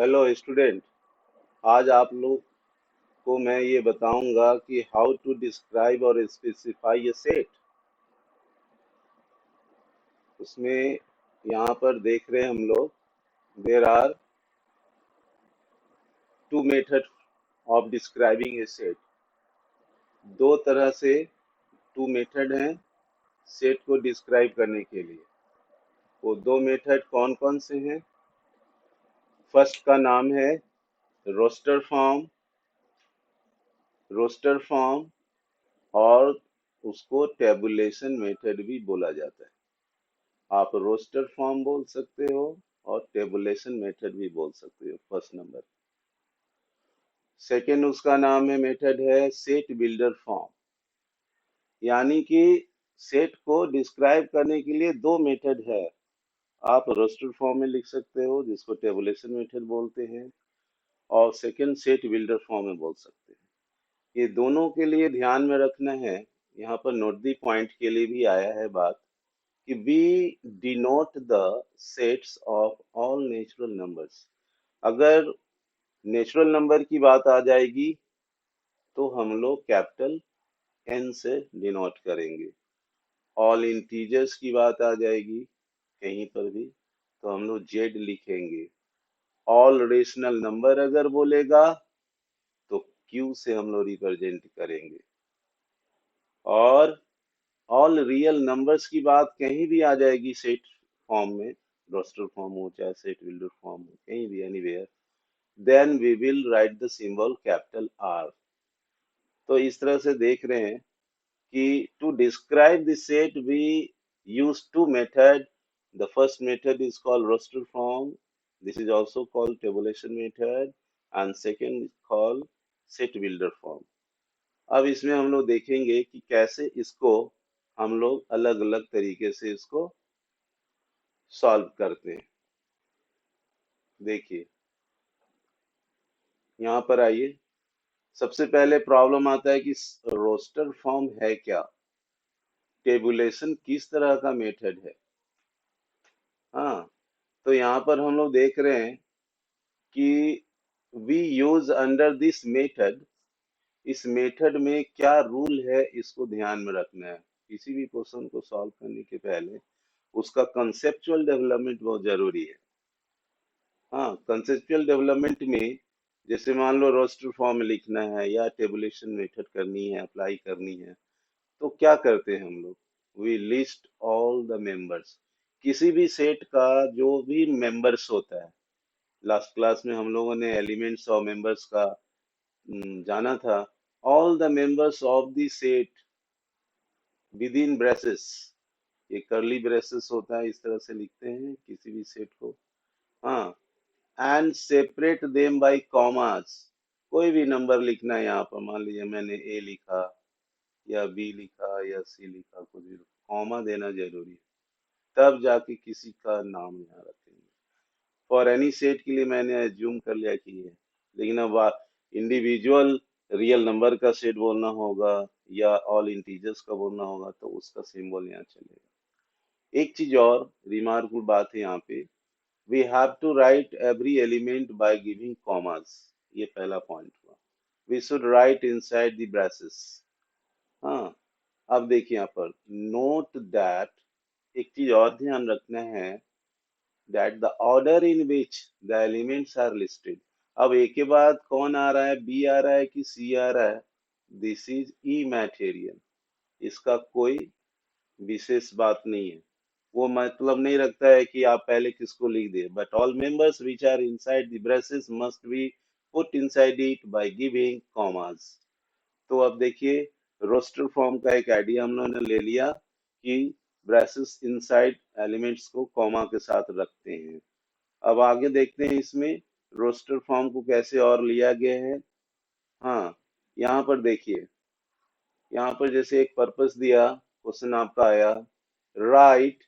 Hello student. आज आप लोग को मैं ये बताऊंगा कि हाउ टू डिस्क्राइब और स्पेसिफाई ए सेट। उसमें यहाँ पर देख रहे हैं हम लोग, there are two method of describing a set. दो तरह से टू मेथड हैं सेट को डिस्क्राइब करने के लिए। वो दो मेथड कौन कौन से हैं? फर्स्ट का नाम है रोस्टर फॉर्म। रोस्टर फॉर्म और उसको टेबुलेशन मेथड भी बोला जाता है। आप रोस्टर फॉर्म बोल सकते हो और टेबुलेशन मेथड भी बोल सकते हो। First number. सेकंड उसका नाम है, मेथड है सेट बिल्डर फॉर्म। यानी कि सेट को डिस्क्राइब करने के लिए दो मेथड है। आप रोस्टर फॉर्म में लिख सकते हो जिसको टेबुलेशन मेथड बोलते हैं, और सेकंड सेट बिल्डर फॉर्म में बोल सकते हैं। ये दोनों के लिए ध्यान में रखना है। यहाँ पर नोट दी पॉइंट के लिए भी आया है बात कि we denote the sets of all natural numbers। अगर नेचुरल नंबर की बात आ जाएगी तो हम लोग कैपिटल एन से डिनोट करेंगे। ऑल इंटीजर्स की बात आ जाएगी कहीं पर भी तो हम लोग जेड लिखेंगे। ऑल रेशनल नंबर अगर बोलेगा तो क्यू से हम लोग रिप्रेजेंट करेंगे। और ऑल रियल नंबर्स की बात कहीं भी आ जाएगी सेट फॉर्म में, रोस्टर फॉर्म हो चाहे सेट बिल्डर फॉर्म हो, कहीं भी anywhere, then we will write the symbol capital R. तो इस तरह से देख रहे हैं कि to describe the set we use two method. The first method is called roster form. This is also called tabulation method, and second is called set builder form. अब इसमें हम लोग देखेंगे कि कैसे इसको हम लोग अलग अलग तरीके से इसको सॉल्व करते हैं। देखिए यहाँ पर आइए। सबसे पहले प्रॉब्लम आता है कि रोस्टर फॉर्म है क्या, टेबुलेशन किस तरह का मेथड है। हाँ, तो यहाँ पर हम लोग देख रहे हैं कि we use under this method. इस मेथड में क्या रूल है इसको ध्यान में रखना है। किसी भी क्वेश्चन को सॉल्व करने के पहले उसका कंसेप्चुअल डेवलपमेंट बहुत जरूरी है। हाँ, कंसेप्चुअल डेवलपमेंट में जैसे मान लो रोस्टर फॉर्म लिखना है या टेबुलेशन मेथड करनी है, अप्लाई करनी है, तो क्या करते हैं हम लोग? We list all the members. किसी भी सेट का जो भी मेंबर्स होता है, लास्ट क्लास में हम लोगों ने एलिमेंट्स और मेंबर्स का जाना था। All the members of the set with in braces. ये करली ब्रेसेस होता है, इस तरह से लिखते हैं किसी भी सेट को। हाँ, and separate them by commas. कोई भी नंबर लिखना है यहाँ पर, मान लीजिए मैंने ए लिखा या बी लिखा या सी लिखा, कुछ भी कॉमा देना जरूरी है, तब जाके किसी का नाम यहाँ रखेंगे। फॉर एनी सेट के लिए मैंने एज्यूम कर लिया कि ये, लेकिन अब इंडिविजुअल रियल नंबर का सेट बोलना होगा या ऑल इंटीजर्स का बोलना होगा तो उसका सिंबल यहाँ चलेगा। एक चीज और रिमार्केबल बात है यहाँ पे, we have to write every element by giving commas. ये पहला पॉइंट हुआ। We should write inside the braces. हाँ, अब देखिए यहाँ पर नोट दैट, एक चीज और ध्यान रखना है, that the order in which the elements are listed. अब ए के बाद कौन आ रहा है, बी आ रहा है कि सी आ रहा है, दिस इज इमैटेरियल। इसका कोई विशेष बात नहीं है, वो मतलब नहीं रखता है कि आप पहले किसको लिख दे। But all members which are inside the braces must be put inside it by giving commas. तो अब देखिए, रोस्टर फॉर्म का एक आइडिया हम लोगों ने ले लिया कि ब्रेसेस इनसाइड एलिमेंट्स को कॉमा के साथ रखते हैं। अब आगे देखते हैं इसमें रोस्टर फॉर्म को कैसे और लिया गया है। हाँ, यहाँ पर देखिए, यहाँ पर जैसे एक पर्पस दिया, क्वेश्चन आपका आया, write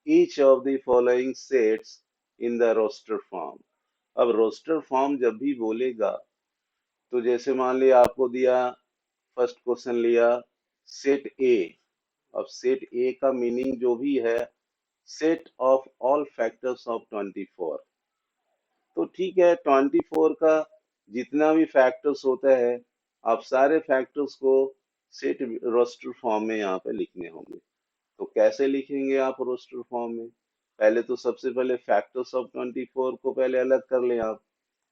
each of the following sets in the roster form. अब रोस्टर फॉर्म जब भी बोलेगा तो जैसे मान लिया आपको दिया, फर्स्ट क्वेश्चन लिया सेट ए। अब सेट ए का मीनिंग जो भी है, set of all factors of 24। तो ठीक है, 24 का जितना भी फैक्टर्स होता है, आप सारे फैक्टर्स को सेट रोस्टर फॉर्म में यहाँ पे लिखने होंगे। तो कैसे लिखेंगे आप रोस्टर फॉर्म में? पहले तो सबसे पहले फैक्टर्स ऑफ 24 को पहले अलग कर लें आप।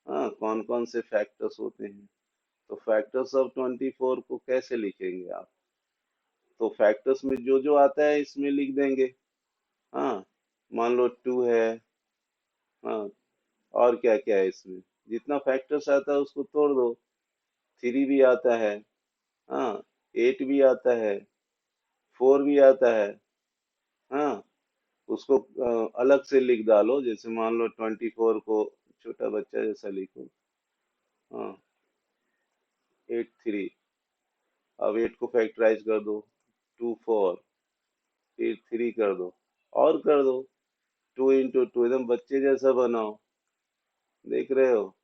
हाँ, कौन कौन से फैक्टर्स होते हैं? तो फैक्टर्स ऑफ 24 को कैसे लिखेंगे आप? तो फैक्टर्स में जो जो आता है इसमें लिख देंगे। हाँ, मान लो 2 है। हाँ, और क्या क्या है इसमें? जितना फैक्टर्स आता है उसको तोड़ दो। 3 भी आता है। हाँ, 8 भी आता है। 4 भी आता है। हाँ, उसको अलग से लिख डालो, जैसे मान लो 24 को छोटा बच्चा जैसा लिखो। हाँ, 8 3। अब 8 को फैक्टराइज कर दो। 2 4, फिर 3 कर दो, और कर दो। 2 इंटू 2 एकदम बच्चे जैसा बनाओ। देख रहे हो?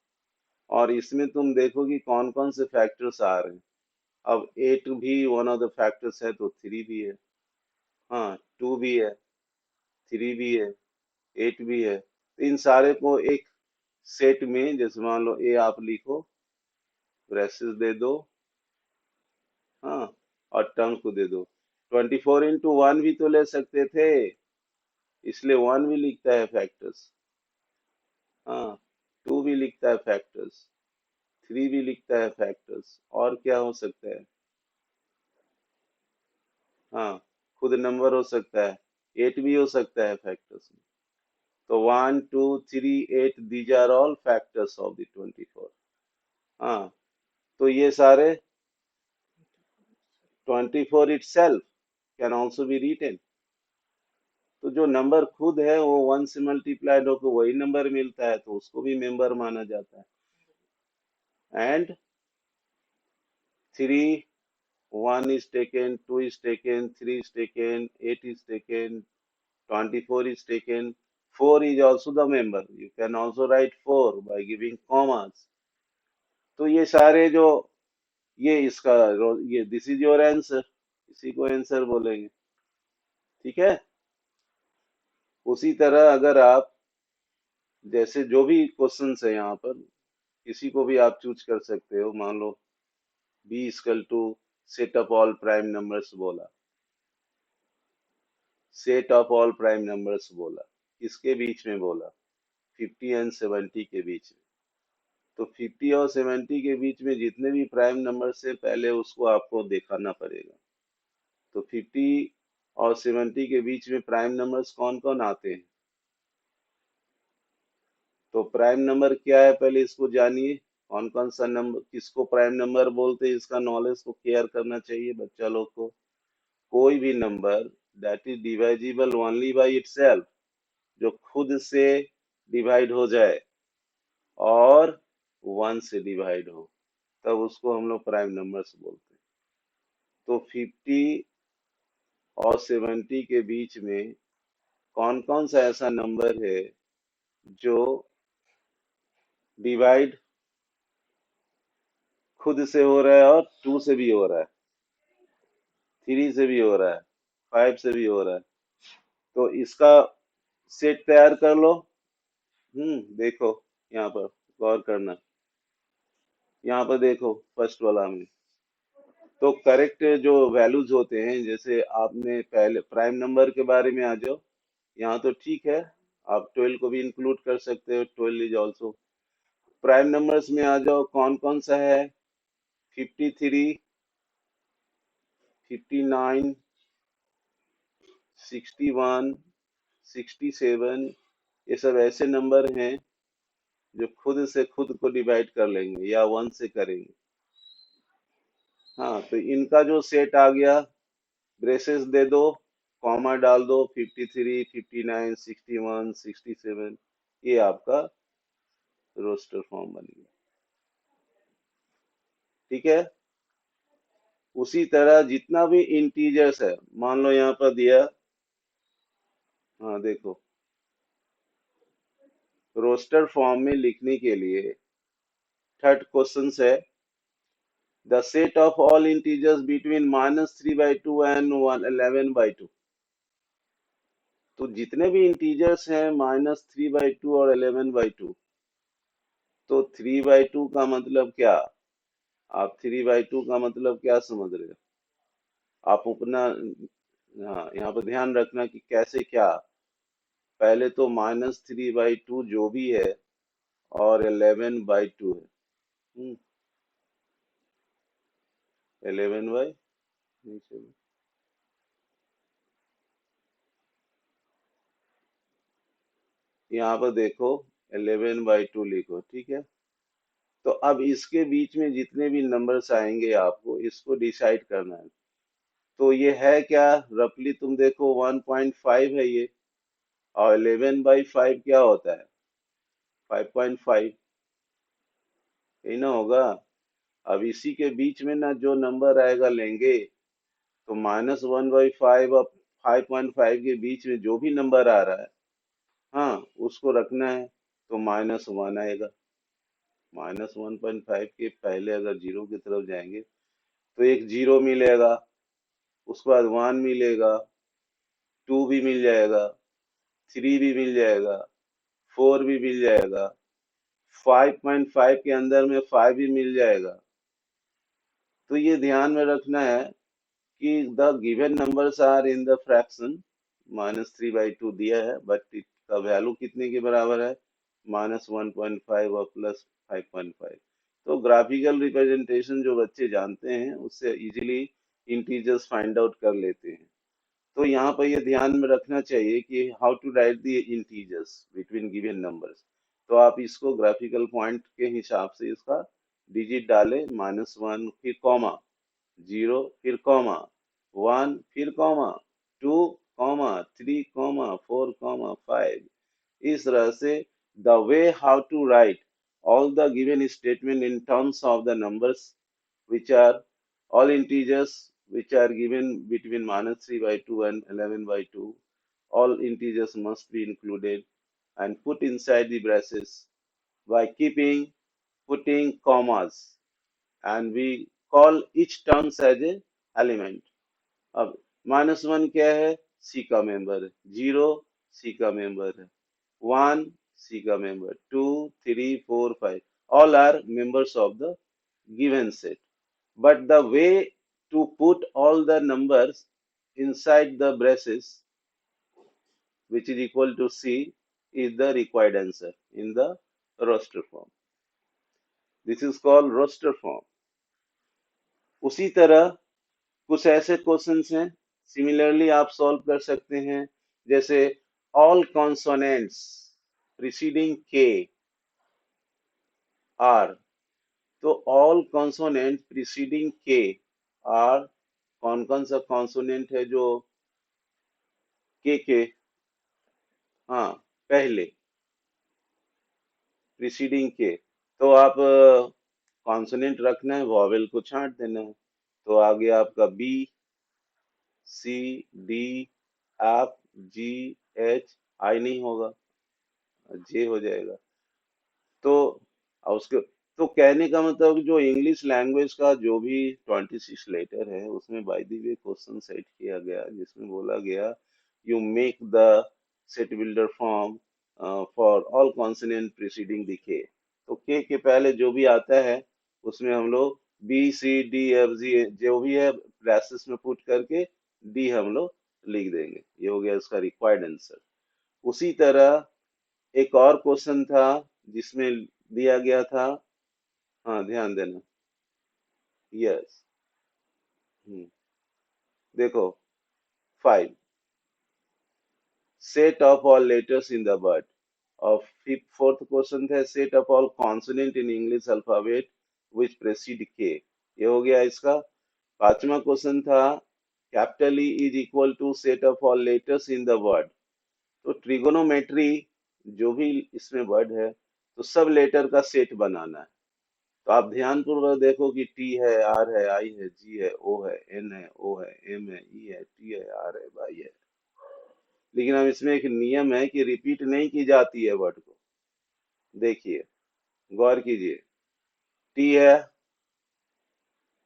और इसमें तुम देखो कि कौन कौन से फैक्टर्स आ रहे हैं। अब 8 भी वन ऑफ द फैक्टर्स है, तो 3 भी है। हाँ, 2 भी है। 3 भी है। 8 भी है। तो इन सारे को एक सेट में, जैसे मान लो ए आप लिखो, ब्रेसेस दे दो। हाँ, और टर्म को दे दो। 24 इंटू 1 भी तो ले सकते थे, इसलिए 1 भी लिखता है फैक्टर्स। हाँ, 2 भी लिखता है फैक्टर्स। 3 भी लिखता है फैक्टर्स। और क्या हो सकता है? हाँ, खुद नंबर हो सकता है। 8 भी हो सकता है फैक्टर्स में। तो 1 2 3 8, these are all factors of the 24। हाँ, तो ये सारे 24 itself can also be written। तो जो नंबर खुद है वो 1 से मल्टीप्लाइड होकर वही नंबर मिलता है, तो उसको भी मेंबर माना जाता है। And 3, 1 is taken, 2 is taken, 3 is taken, 8 is taken, 24 is taken, 4 is also the member। You can also write 4 by giving commas। तो ये सारे जो, ये इसका, ये दिस इज योर आंसर, इसी को आंसर बोलेंगे। ठीक है। उसी तरह अगर आप, जैसे जो भी क्वेश्चंस है यहाँ पर, किसी को भी आप चूज कर सकते हो। मान लो B equal to set of all prime numbers बोला। Set of all prime numbers बोला, किसके बीच में बोला? 50 एंड 70 के बीच में। तो 50 और 70 के बीच में जितने भी प्राइम नंबर से, पहले उसको आपको दिखाना पड़ेगा। तो 50 और 70 के बीच में प्राइम नंबर्स कौन कौन आते हैं? तो प्राइम नंबर क्या है, पहले इसको जानिए। कौन कौन सा नंबर किसको प्राइम नंबर बोलते हैं, इसका नॉलेज को केयर करना चाहिए बच्चा लोग को। कोई भी number that is divisible only by itself, जो खुद से डिवाइड हो जाए और 1 से डिवाइड हो, तब उसको हम लोग प्राइम नंबर्स बोलते हैं। तो 50 और 70 के बीच में कौन कौन सा ऐसा नंबर है जो डिवाइड खुद से हो रहा है, और 2 से भी हो रहा है, 3 से भी हो रहा है, 5 से भी हो रहा है? तो इसका सेट तैयार कर लो। देखो, यहाँ पर गौर करना। यहाँ पर देखो फर्स्ट वाला में, तो करेक्ट जो वैल्यूज होते हैं, जैसे आपने पहले प्राइम नंबर के बारे में आ जाओ। यहाँ तो ठीक है, आप 12 को भी इंक्लूड कर सकते हो, 12 इज ऑल्सो प्राइम नंबर्स में। आ जाओ, कौन कौन सा है? 53, 59, 61, 67। ये सब ऐसे नंबर हैं जो खुद से खुद को डिवाइड कर लेंगे या 1 से करेंगे। हाँ, तो इनका जो सेट आ गया, ब्रेसेस दे दो, कॉमा डाल दो, 53, 59, 61, 67। ये आपका रोस्टर फॉर्म बन गया। ठीक है। उसी तरह जितना भी इंटीजर्स है, मान लो यहाँ पर दिया। हाँ, देखो, रोस्टर फॉर्म में लिखने के लिए थर्ड क्वेश्चन है, the set of all integers between -3/2 and 11/2। तो जितने भी इंटीजर्स हैं -3/2 और 11/2, तो 3/2 का मतलब क्या? आप 3/2 का मतलब क्या समझ रहे हो? आप अपना, हाँ, यहाँ पर ध्यान रखना कि कैसे क्या। पहले तो -3/2 जो भी है, और 11/2 है। 11 बाई, यहाँ पर देखो, 11/2 लिखो, ठीक है। तो अब इसके बीच में जितने भी नंबर्स आएंगे आपको इसको डिसाइड करना है। तो ये है क्या? रफली तुम देखो 1.5 है ये, और 11/5 क्या होता है? 5.5, यही ना होगा। अब इसी के बीच में ना जो नंबर आएगा लेंगे, तो -1/5 और 5.5 के बीच में जो भी नंबर आ रहा है, हाँ, उसको रखना है। तो -1 आएगा। -1.5 के पहले अगर जीरो की तरफ जाएंगे तो एक जीरो मिलेगा, उसके बाद 1 मिलेगा, 2 भी मिल जाएगा, 3 भी मिल जाएगा, 4 भी मिल जाएगा, 5.5 के अंदर में 5 भी मिल जाएगा। तो ये ध्यान में रखना है कि the given numbers are in the fraction. -3/2 दिया है, बट इसका वैल्यू कितने के बराबर है? -1.5 और +5.5। तो ग्राफिकल रिप्रेजेंटेशन जो बच्चे जानते हैं उससे इजीली इंटीजर्स फाइंड आउट कर लेते हैं। तो यहाँ पर ये ध्यान में रखना चाहिए कि how to write the integers between given numbers. तो आप इसको ग्राफिकल पॉइंट के हिसाब से इसका डिजिट डालें, -1 फिर कॉमा, 0 फिर कॉमा, 1 फिर कॉमा, 2 कॉमा, 3 कॉमा, 4 कॉमा, 5। इस तरह से the way how to write all the given statement in terms of the numbers which are all integers which are given between -3/2 and 11/2. All integers must be included and put inside the braces by keeping putting commas, and we call each terms as a element. अब -1 क्या है? सी का member है। 0 सी का member है। 1 सी का member, 2 3 4 5 all are members of the given set. But the way to put all the numbers inside the braces, which is equal to C, is the required answer in the roster form. This is called roster form. उसी तरह कुछ ऐसे questions हैं, similarly आप solve कर सकते हैं। जैसे ऑल कॉन्सोनेंट्स प्रीसीडिंग के आर। तो ऑल कॉन्सोनेंट प्रीसीडिंग के आर, कौन कौन सा कॉन्सोनेंट है जो के, हाँ, पहले प्रीसीडिंग के। तो आप कॉन्सोनेंट रखना है, वॉवेल को छांट देना है। तो आगे आपका बी, सी, डी, एफ, जी, एच, आई नहीं होगा, जे हो जाएगा। तो उसके, तो कहने का मतलब जो इंग्लिश लैंग्वेज का जो भी 26 लेटर है उसमें by the way question set किया गया जिसमें बोला गया you make the set builder form for all consonant preceding the के। तो के पहले जो भी आता है उसमें हम लोग B C D F G जो भी है ब्रैसेस में पुट करके डी हम लोग लिख देंगे। ये हो गया इसका रिक्वायर्ड आंसर। उसी तरह एक और क्वेश्चन था जिसमें दिया गया था, हाँ ध्यान देना। यस, देखो 5, set of all letters in the word. और फिफ्थ फोर्थ क्वेश्चन था set of all consonant in English alphabet which preceded K. ये हो गया इसका। पांचवा क्वेश्चन था capital E is equal to set of all letters in the word. तो trigonometry जो भी इसमें वर्ड है तो सब लेटर का सेट बनाना है। तो आप ध्यान पूर्वक देखो कि टी है, आर है, आई है, जी है, ओ है, एन है, ओ है, एम है, ई है, टी है, आर है, वाई है। लेकिन अब इसमें एक नियम है कि रिपीट नहीं की जाती है वर्ड को। देखिए, गौर कीजिए, टी है,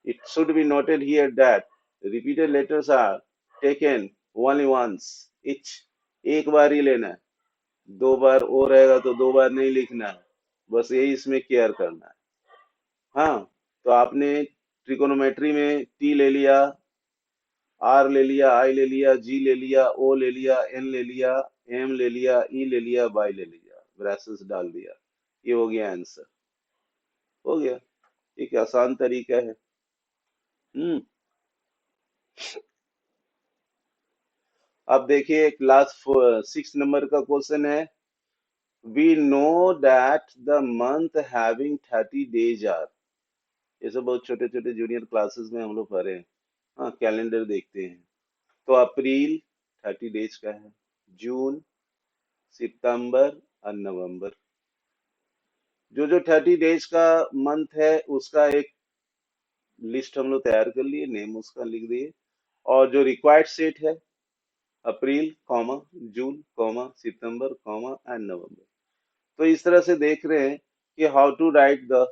it should be noted here that repeated letters are taken only once each। एक बार ही लेना है। दो बार ओ रहेगा तो दो बार नहीं लिखना है। बस यही इसमें केयर करना है। हाँ, तो आपने ट्रिकोनोमेट्री में टी ले लिया, आर ले लिया, आई ले लिया, जी ले लिया, ओ ले लिया, एन ले लिया, एम ले लिया, ई ले लिया, वाई ले लिया, ब्रैसेस डाल दिया, ये हो गया आंसर। हो गया। एक आसान तरीका है। हम्म। अब देखिए क्लास 6 नंबर का क्वेश्चन है। We know that the month having 30 days are. ये सब बहुत छोटे छोटे जूनियर क्लासेस में हम लोग पढ़े हैं। हाँ, कैलेंडर देखते हैं। तो अप्रैल 30 days का है, जून, सितंबर और नवंबर। जो जो 30 days का मंथ है उसका एक लिस्ट हम लोग तैयार कर लिए, नेम उसका लिख दिए। और जो रिक्वायर्ड सेट है, April comma June comma September comma and November. तो इस तरह से देख रहे हैं कि हाउ टू राइट द